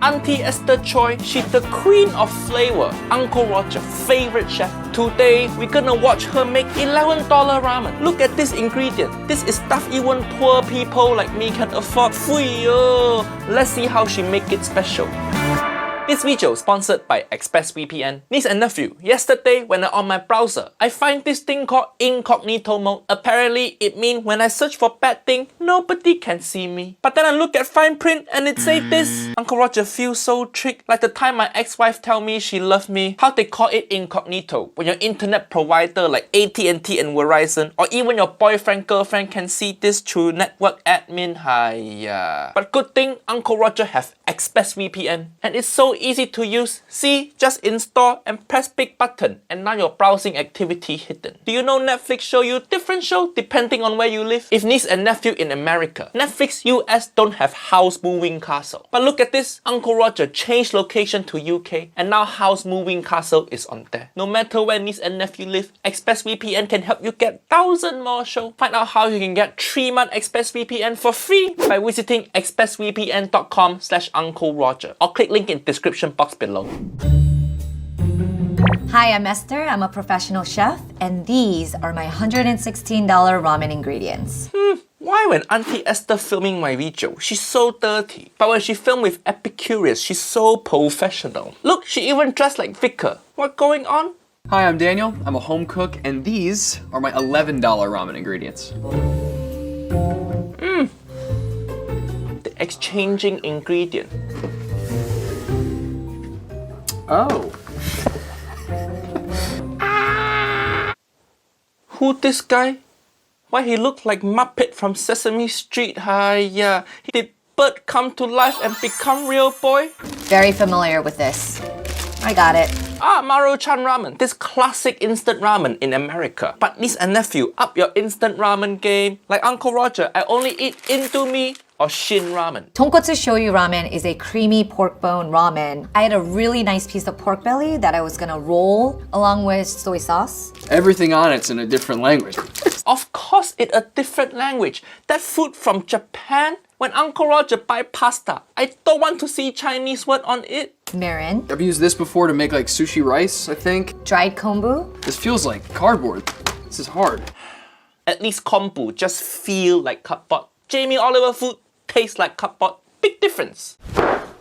Auntie Esther Choi, she's the queen of flavor. Uncle Roger, favorite chef. Today, we're gonna watch her make $11 ramen. Look at this ingredient. This is stuff even poor people like me can afford. Fuyo! Let's see how she make it special. This video is sponsored by ExpressVPN. Niece and nephew, yesterday when I'm on my browser, I find this thing called incognito mode. Apparently, it means when I search for bad thing, nobody can see me. But then I look at fine print and it says this. Uncle Roger feels so tricked, like the time my ex-wife tell me she loved me. How they call it incognito when your internet provider like AT&T and Verizon, or even your boyfriend, girlfriend can see this through network admin. Hiya. But good thing Uncle Roger have ExpressVPN, and it's so easy to use. See, just install and press big button and now your browsing activity hidden. Do you know Netflix show you different show depending on where you live? If niece and nephew in America, Netflix US don't have House Moving Castle. But look at this, Uncle Roger changed location to UK and now House Moving Castle is on there. No matter where niece and nephew live, ExpressVPN can help you get 1,000 more shows. Find out how you can get 3-month ExpressVPN for free by visiting expressvpn.com/Uncle Roger or click link in description box below. Hi, I'm Esther. I'm a professional chef, and these are my $116 ramen ingredients. Why when Auntie Esther filming my video, she's so dirty, but when she filmed with Epicurious, she's so professional. Look, she even dressed like Vicar. What's going on? Hi, I'm Daniel. I'm a home cook, and these are my $11 ramen ingredients. The exchanging ingredient. Oh. Who this guy? Why he look like Muppet from Sesame Street? Hiya. Did Bert come to life and become real boy? Very familiar with this. I got it. Maro-chan ramen. This classic instant ramen in America. But niece and nephew, up your instant ramen game. Like Uncle Roger, I only eat Indomie or Shin ramen. Tonkotsu shoyu ramen is a creamy pork bone ramen. I had a really nice piece of pork belly that I was gonna roll along with soy sauce. Everything on it's in a different language. Of course, it's a different language. That food from Japan. When Uncle Roger buy pasta, I don't want to see Chinese word on it. Mirin, I've used this before to make like sushi rice, I think. dried kombu, This feels like cardboard. This is hard. At least kombu just feel like cardboard. Jamie Oliver food tastes like cardboard. Big difference.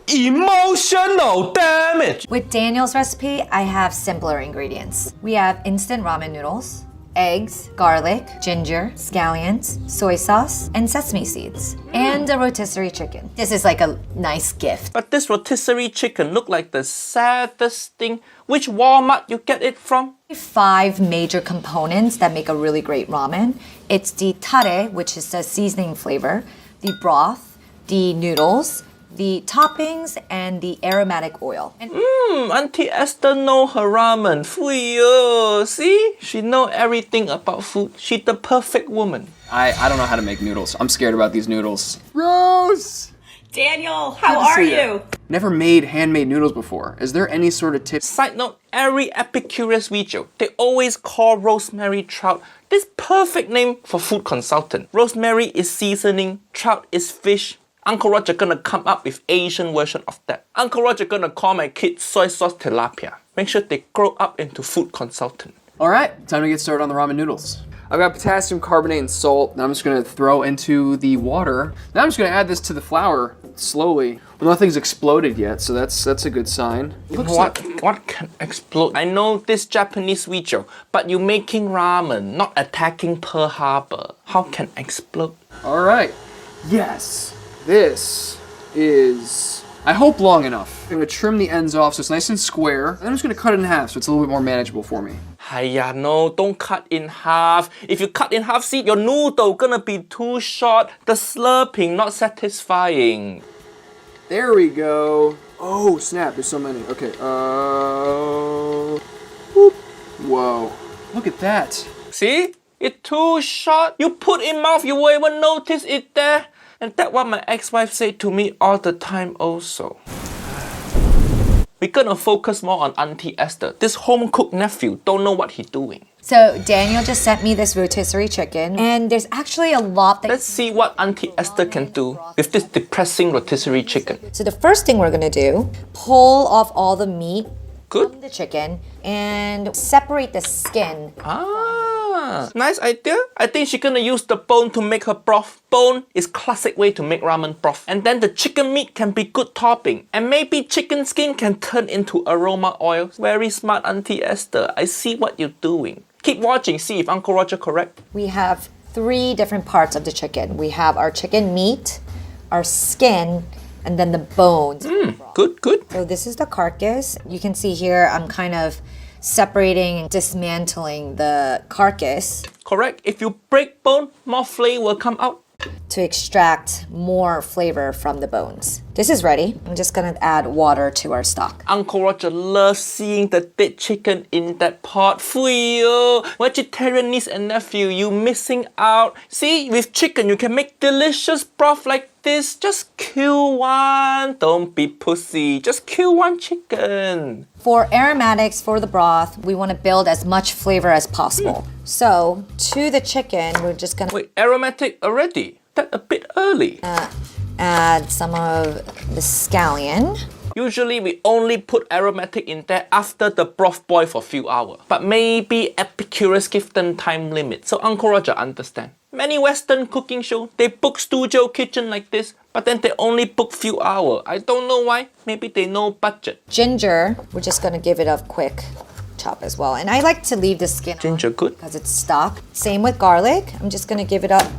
Emotional damage. With Daniel's recipe, I have simpler ingredients. We have instant ramen noodles, eggs, garlic, ginger, scallions, soy sauce, and sesame seeds, and a rotisserie chicken. This is like a nice gift. But this rotisserie chicken look like the saddest thing. Which Walmart you get it from? 5 major components that make a really great ramen. It's the tare, which is the seasoning flavor, the broth, the noodles, the toppings, and the aromatic oil. And Auntie Esther know her ramen. Fuyo. See? She know everything about food. She's the perfect woman. I don't know how to make noodles. I'm scared about these noodles. Rose! Daniel, how are you? Never made handmade noodles before. Is there any sort of tip? Side note, every Epicurious video, they always call Rosemary Trout. This perfect name for food consultant. Rosemary is seasoning, Trout is fish. Uncle Roger gonna come up with Asian version of that. Uncle Roger gonna call my kids soy sauce tilapia. Make sure they grow up into food consultant. All right, time to get started on the ramen noodles. I've got potassium carbonate and salt that I'm just gonna throw into the water. Now I'm just gonna add this to the flour slowly. Well, nothing's exploded yet, so that's a good sign. What can explode? I know this Japanese video, but you making ramen, not attacking Pearl Harbor. How can explode? All right, yes, this is, I hope, long enough. I'm gonna trim the ends off so it's nice and square. And I'm just gonna cut it in half so it's a little bit more manageable for me. Hiya, no, don't cut in half. If you cut in half, see, your noodle gonna be too short. The slurping not satisfying. There we go. Oh, snap, there's so many. Okay, whoop. Whoa, look at that. See? It's too short. You put in mouth, you won't even notice it there. And that's what my ex-wife said to me all the time also. We're gonna focus more on Auntie Esther. This home-cooked nephew don't know what he's doing. So Daniel just sent me this rotisserie chicken, and there's actually a lot that. Let's see what Auntie Esther can do with this depressing rotisserie chicken. So the first thing we're gonna do, pull off all the meat Good. from the chicken and separate the skin. Ah, nice idea. I think she's gonna use the bone to make her broth. Bone is classic way to make ramen broth. And then the chicken meat can be good topping. And maybe chicken skin can turn into aroma oil. Very smart, Auntie Esther. I see what you're doing. Keep watching, see if Uncle Roger correct. We have 3 different parts of the chicken. We have our chicken meat, our skin, and then the bones. Good, good. So this is the carcass. You can see here I'm kind of separating and dismantling the carcass Correct. If you break bone, more flavor will come out. to extract more flavor from the bones. This is ready. I'm just gonna add water to our stock. Uncle Roger loves seeing the dead chicken in that pot. Fuyo, vegetarian niece and nephew, you missing out. See, with chicken you can make delicious broth like this. Just kill one. Don't be pussy. Just kill one chicken. For aromatics for the broth, we want to build as much flavor as possible. So to the chicken, we're just gonna Wait, aromatic already? That a bit early. add some of the scallion. Usually we only put aromatic in there after the broth boil for a few hours. But maybe Epicurus give them time limit, so Uncle Roger understand. Many Western cooking show, they book studio kitchen like this, but then they only book few hours. I don't know why. Maybe they no budget. Ginger, we're just gonna give it a quick chop as well. And I like to leave the skin Ginger good. because it's stock. Same with garlic. I'm just gonna give it a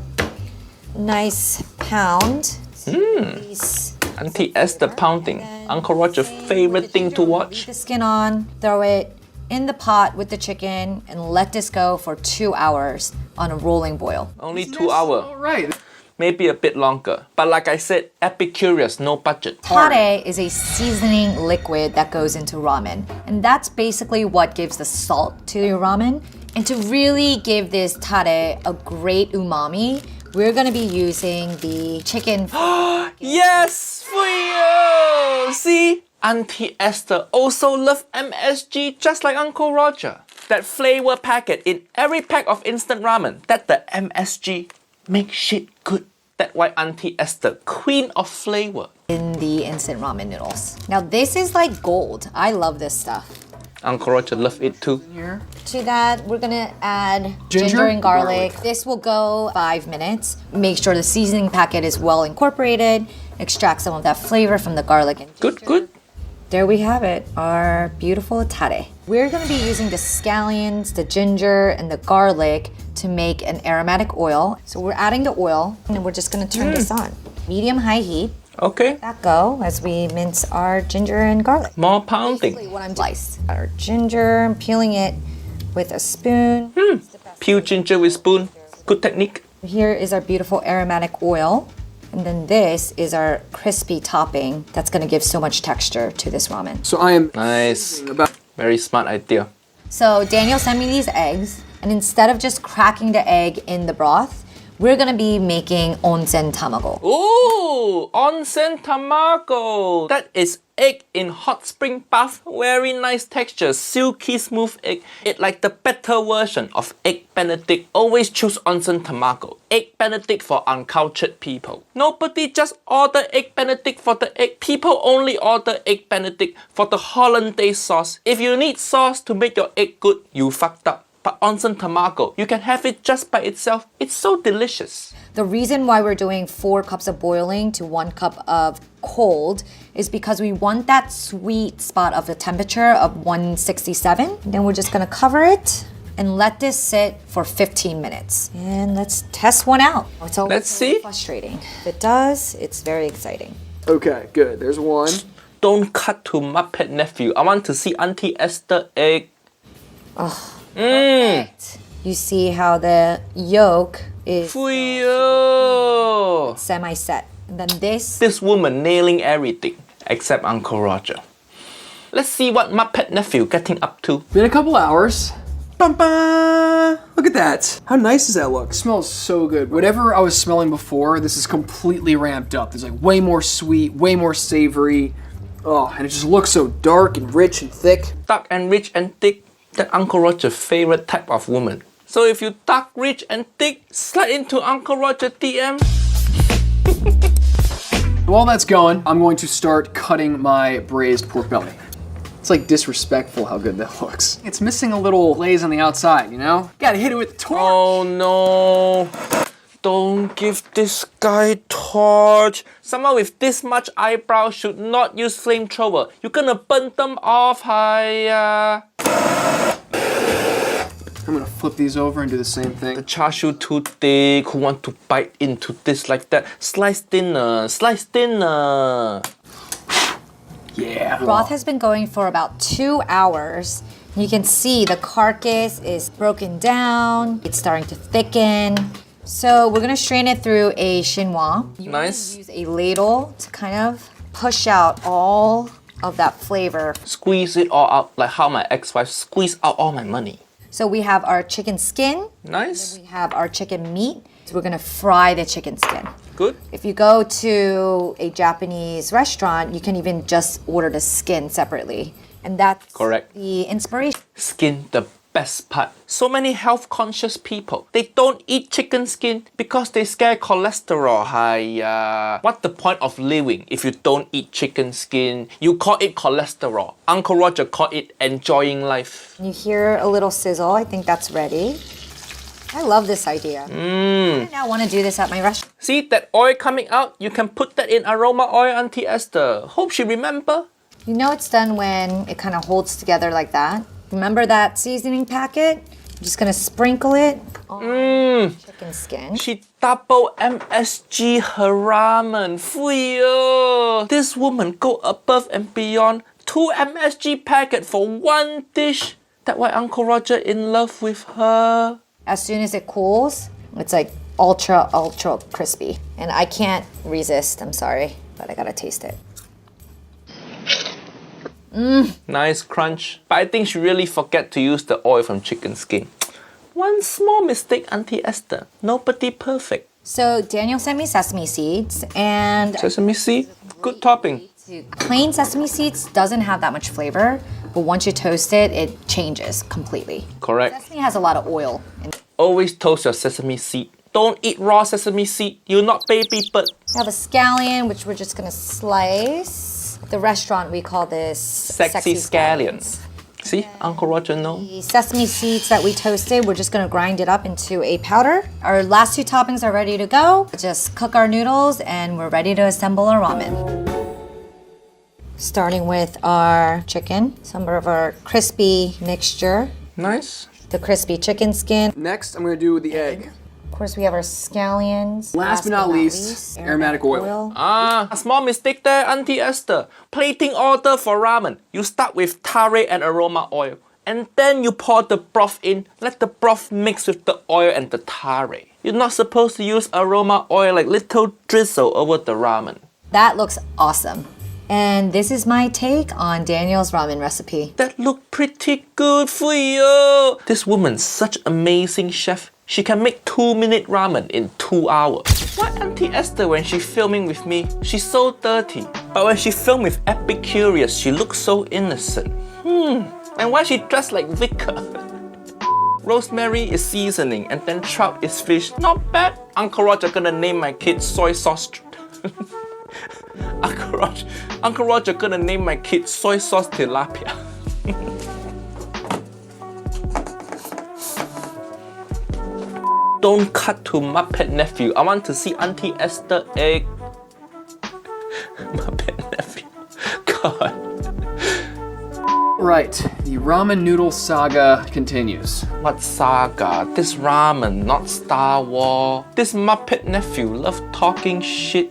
nice pound. These Auntie Esther pounding. Uncle Roger's favorite thing to leave watch. the skin on, throw it in the pot with the chicken, and let this go for 2 hours on a rolling boil. Only 2 hours. All right. Maybe a bit longer. But like I said, Epicurus, no budget. Tare is a seasoning liquid that goes into ramen. And that's basically what gives the salt to your ramen. And to really give this tare a great umami, we're gonna be using the chicken. Yes, for you! See? Auntie Esther also love MSG just like Uncle Roger. That flavor packet in every pack of instant ramen, that the MSG make shit good. That's why Auntie Esther, queen of flavor. In the instant ramen noodles. Now this is like gold. I love this stuff. Uncle Roger love it too. Here. To that, we're gonna add Ginger? ginger and garlic. This will go 5 minutes. Make sure the seasoning packet is well incorporated. Extract some of that flavor from the garlic and ginger. Good, good. There we have it, our beautiful tare. We're gonna be using the scallions, the ginger, and the garlic to make an aromatic oil. So we're adding the oil, and then we're just gonna turn this on. Medium-high heat. Okay. That go as we mince our ginger and garlic. More pounding. What I'm slice our ginger, I'm peeling it with a spoon. Peel ginger with spoon. Good technique. Here is our beautiful aromatic oil. And then this is our crispy topping that's gonna give so much texture to this ramen. So I am Nice. about Very smart idea. So Daniel sent me these eggs, and instead of just cracking the egg in the broth, we're gonna be making onsen tamago. Ooh, onsen tamago. That is egg in hot spring bath. Very nice texture, silky smooth egg. It's like the better version of egg benedict. Always choose onsen tamago. Egg benedict for uncultured people. Nobody just order egg benedict for the egg. People only order egg benedict for the hollandaise sauce. If you need sauce to make your egg good, you fucked up. But onsen tamago, you can have it just by itself. It's so delicious. The reason why we're doing 4 cups of boiling to 1 cup of cold is because we want that sweet spot of the temperature of 167. Then we're just gonna cover it and let this sit for 15 minutes. And let's test one out. It's always Let's see. frustrating. If it does, it's very exciting. okay. Good. There's one. Don't cut to Muppet Nephew. I want to see Auntie Esther egg. You see how the yolk is Fuyo. semi-set. And then this, This woman nailing everything except Uncle Roger. Let's see what Muppet Nephew getting up to. Been a couple hours. Bum-ba! Look at that. How nice does that look? It smells so good. Whatever I was smelling before, this is completely ramped up. There's like way more sweet, way more savory. Oh, and it just looks so dark and rich and thick. Dark and rich and thick. That Uncle Roger's favorite type of woman. So if you dark, rich and thick, slide into Uncle Roger DM. While that's going, I'm going to start cutting my braised pork belly. It's like disrespectful how good that looks. It's missing a little glaze on the outside, you know? Gotta hit it with the torch. Oh no. Don't give this guy torch. Someone with this much eyebrow should not use flamethrower. You're gonna burn them off, hiya. I'm gonna flip these over and do the same thing. The char siu too thick. Who want to bite into this like that? Slice thinner, slice thinner. Yeah. Broth has been going for about 2 hours. You can see the carcass is broken down. It's starting to thicken. So we're gonna strain it through a chinois. You Nice. use a ladle to kind of push out all of that flavor. Squeeze it all out like how my ex-wife squeezed out all my money. So we have our chicken skin. Nice. We have our chicken meat. So we're gonna fry the chicken skin. Good. If you go to a Japanese restaurant, you can even just order the skin separately. And that's Correct. the inspiration. Skin, the best part. So many health conscious people, they don't eat chicken skin because they scare cholesterol. Hiya. What's the point of living if you don't eat chicken skin? You call it cholesterol. Uncle Roger called it enjoying life. You hear a little sizzle. I think that's ready. I love this idea. I now want to do this at my restaurant. See that oil coming out? You can put that in aroma oil, Auntie Esther. Hope she remember. You know it's done when it kind of holds together like that. Remember that seasoning packet? I'm just gonna sprinkle it on chicken skin. She double MSG her ramen. Fuyo. This woman go above and beyond. 2 MSG packet for 1 dish. That's why Uncle Roger in love with her. As soon as it cools, it's like ultra crispy. And I can't resist, I'm sorry, but I gotta taste it. Nice crunch. But I think she really forget to use the oil from chicken skin. One small mistake, Auntie Esther. Nobody perfect. So Daniel sent me sesame seeds, and Sesame seed, good topping. plain sesame seeds doesn't have that much flavor, but once you toast it, it changes completely. Correct. Sesame has a lot of oil. Always toast your sesame seed. Don't eat raw sesame seed. You're not baby bird. We have a scallion, which we're just gonna slice. The restaurant, we call this Sexy scallions. See, Uncle Roger know. The sesame seeds that we toasted, we're just gonna grind it up into a powder. Our last 2 toppings are ready to go. Just cook our noodles and we're ready to assemble our ramen. Starting with our chicken, some of our crispy mixture, Nice. the crispy chicken skin. Next, I'm gonna do the egg. Of course, we have our scallions. Last but not least, aromatic oil. A small mistake there, Auntie Esther. Plating order for ramen. You start with tare and aroma oil. And then you pour the broth in. Let the broth mix with the oil and the tare. You're not supposed to use aroma oil like little drizzle over the ramen. That looks awesome. And this is my take on Daniel's ramen recipe. That look pretty good for you. This woman's such amazing chef. She can make 2-minute ramen in 2 hours. Why Auntie Esther when she filming with me, she's so dirty. But when she film with Epicurious, she looks so innocent. And why she dressed like Vicar? Rosemary is seasoning and then trout is fish. Not bad. Uncle Roger gonna name my kid soy sauce. Uncle Roger gonna name my kid soy sauce tilapia. Don't cut to Muppet Nephew. I want to see Auntie Esther egg. Muppet Nephew. God. Right, the ramen noodle saga continues. What saga? This ramen, not Star Wars. This Muppet Nephew love talking shit.